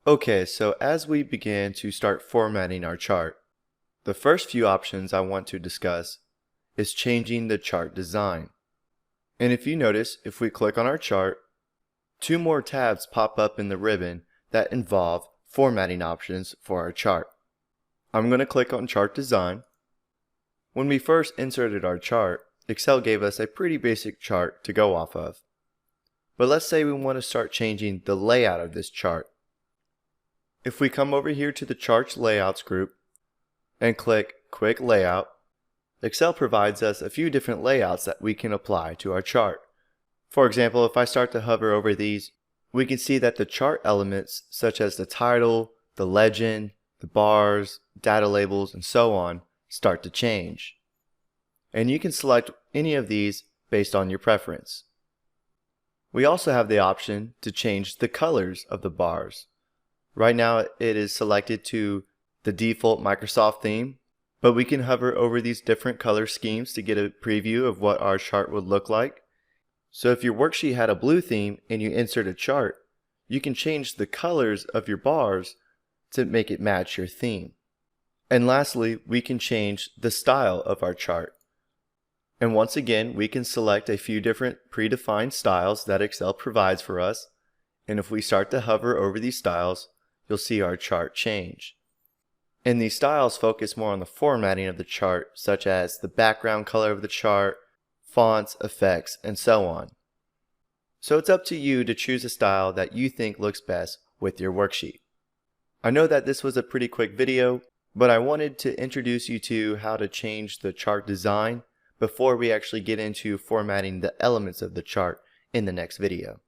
Okay, so as we begin to start formatting our chart, the first few options I want to discuss is changing the chart design. And if you notice, if we click on our chart, two more tabs pop up in the ribbon that involve formatting options for our chart. I'm going to click on Chart Design. When we first inserted our chart, Excel gave us a pretty basic chart to go off of. But let's say we want to start changing the layout of this chart. If we come over here to the Charts Layouts group and click Quick Layout, Excel provides us a few different layouts that we can apply to our chart. For example, if I start to hover over these, we can see that the chart elements such as the title, the legend, the bars, data labels, and so on start to change. And you can select any of these based on your preference. We also have the option to change the colors of the bars. Right now it is selected to the default Microsoft theme, but we can hover over these different color schemes to get a preview of what our chart would look like. So if your worksheet had a blue theme and you insert a chart, you can change the colors of your bars to make it match your theme. And lastly, we can change the style of our chart. And once again, we can select a few different predefined styles that Excel provides for us. And if we start to hover over these styles, you'll see our chart change. And these styles focus more on the formatting of the chart, such as the background color of the chart, fonts, effects, and so on. So it's up to you to choose a style that you think looks best with your worksheet. I know that this was a pretty quick video, but I wanted to introduce you to how to change the chart design before we actually get into formatting the elements of the chart in the next video.